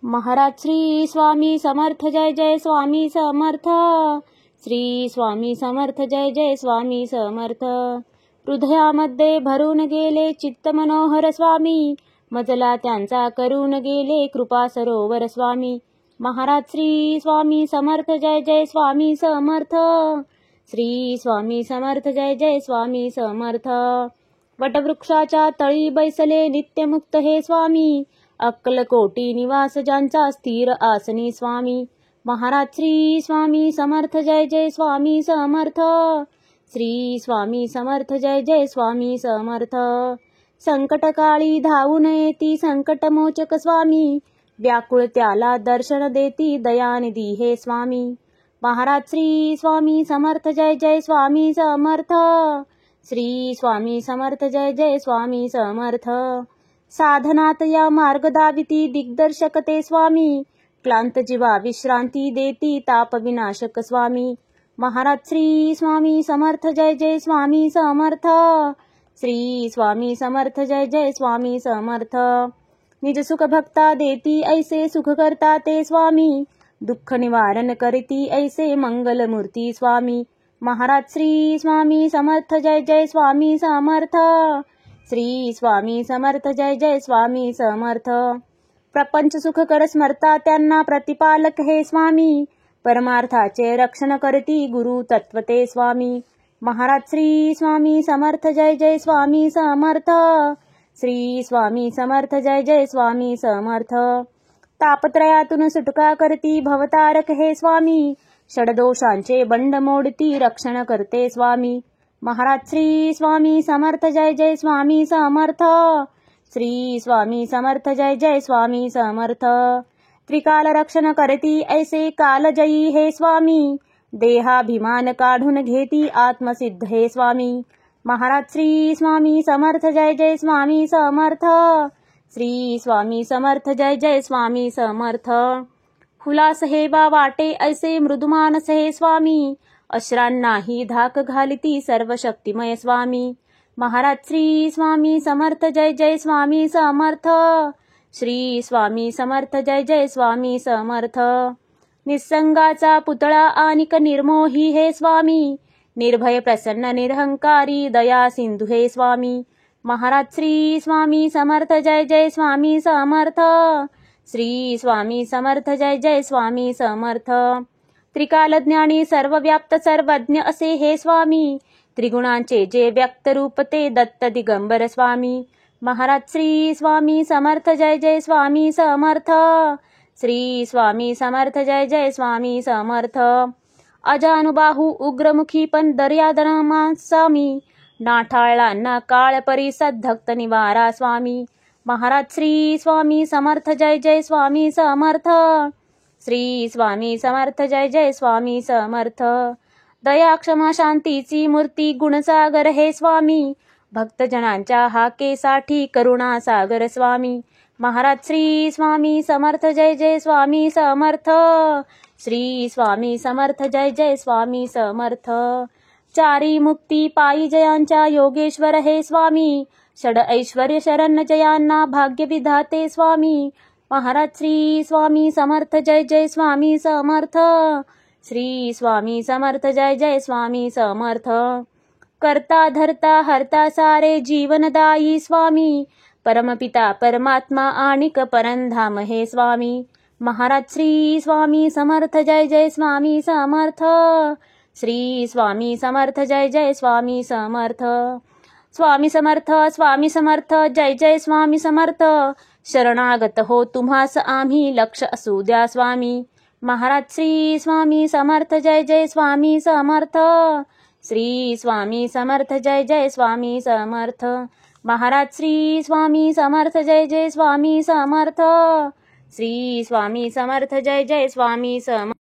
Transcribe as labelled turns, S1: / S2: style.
S1: महाराज श्री स्वामी समर्थ जय जय स्वामी समर्थ। श्री स्वामी समर्थ जय जय स्वामी समर्थ। हृदयामध्ये भरून गेले चित्त मनोहर स्वामी, मजला त्यांचा करून गेले कृपा सरोवर स्वामी। महाराज श्री स्वामी समर्थ जय जय स्वामी समर्थ। श्री स्वामी समर्थ जय जय स्वामी समर्थ। वटवृक्षाच्या तळी बैसले नित्यमुक्त हे स्वामी, अक्कलकोटी निवास ज्यांचा स्थिर आसनी स्वामी। महाराज श्री स्वामी समर्थ जय जय स्वामी समर्थ। श्री स्वामी समर्थ जय जय स्वामी समर्थ। संकटकाळी धावून येती संकटमोचक स्वामी, व्याकुळ त्याला दर्शन देती दयानिधी हे स्वामी। महाराज श्री स्वामी समर्थ जय जय स्वामी समर्थ। श्री स्वामी समर्थ जय जय स्वामी समर्थ। साधनात या मार्ग दाविती दिग्दर्शक ते स्वामी, क्लांत जीवा विश्रांती देती ताप विनाशक स्वामी। महाराज श्री स्वामी समर्थ जय जय स्वामी समर्थ। श्री स्वामी समर्थ जय जय स्वामी समर्थ। निज सुख भक्ता देती ऐसे सुख करता ते स्वामी, दुःख निवारण करती ऐसे मंगल मूर्ती स्वामी। महाराज श्री स्वामी समर्थ जय जय स्वामी समर्थ। श्री स्वामी समर्थ जय जय स्वामी समर्थ। प्रपंच सुख कर स्मरता त्यांना प्रतिपालक हे स्वामी, परमार्थाचे रक्षण करती गुरु तत्वते स्वामी। महाराज श्री स्वामी समर्थ जय जय स्वामी समर्थ। श्री स्वामी समर्थ जय जय स्वामी समर्थ। तापत्रयातून सुटका करती भवतारक हे स्वामी, षडदोषांचे बंड मोडती रक्षण करते स्वामी। महाराज श्री स्वामी समर्थ जय जय स्वामी समर्थ। श्री स्वामी समर्थ जय जय स्वामी समर्थ। त्रिकाल रक्षण करती ऐसे कालजयी हे स्वामी, देहाभिमान काढून घेती आत्मसिद्ध हे स्वामी। महाराज श्री स्वामी समर्थ जय जय स्वामी समर्थ। श्री स्वामी समर्थ जय जय स्वामी समर्थ। हुलास हे बा वाटे ऐसे मृदुमानस हे स्वामी, अश्रांनाही धाक घालिती सर्व शक्तिमय स्वामी। महाराज श्री स्वामी समर्थ जय जय स्वामी समर्थ। श्री स्वामी समर्थ जय जय स्वामी समर्थ। निसंगाचा पुतळा आनिक निर्मोही हे स्वामी, निर्भय प्रसन्न निरहंकारी दया सिंधू हे स्वामी। महाराज श्री स्वामी समर्थ जय जय स्वामी समर्थ। श्री स्वामी समर्थ जय जय स्वामी समर्थ। त्रिकालज्ञानी सर्वव्याप्त सर्वज्ञ असे हे स्वामी, त्रिगुणांचे जे व्यक्त रूप ते दत्त दिगंबर स्वामी। महाराज श्री स्वामी समर्थ जय जय स्वामी समर्थ। श्री स्वामी समर्थ जय जय स्वामी समर्थ। अजानुबाहू उग्रमुखी पण दर्यादनमा स्वामी, नाठाळला ना काळ परिसद धक्त निवारा स्वामी। महाराज श्री स्वामी समर्थ जय जय स्वामी समर्थ। श्री स्वामी समर्थ जय जय स्वामी समर्थ। दया क्षमा शांतीची मूर्ती गुणसागर हे स्वामी, भक्तजनांच्या हाकेसाठी करुणा सागर स्वामी। महाराज श्री स्वामी समर्थ जय जय स्वामी समर्थ। श्री स्वामी समर्थ जय जय स्वामी समर्थ। चारी मुक्ती पायी जयांच्या योगेश्वर हे स्वामी, षड ऐश्वर्य शरण जयांना भाग्य विधाते स्वामी। महाराज श्री स्वामी समर्थ जय जय स्वामी समर्थ। श्री स्वामी समर्थ जय जय स्वामी समर्थ। करता धरता हरता सारे जीवनदायी स्वामी, परमपिता परमात्मा आणिक परंधाम हे स्वामी। महाराज श्री स्वामी समर्थ जय जय स्वामी समर्थ। श्री स्वामी समर्थ जय जय स्वामी समर्थ। स्वामी समर्थ जय जय स्वामी समर्थ। शरणागत हो तुम्हास आम्ही लक्ष असू द्या स्वामी। महाराज श्री स्वामी समर्थ जय जय स्वामी समर्थ। श्री स्वामी समर्थ जय जय स्वामी समर्थ। महाराज श्री स्वामी समर्थ जय जय स्वामी समर्थ। श्री स्वामी समर्थ जय जय स्वामी समर्थ।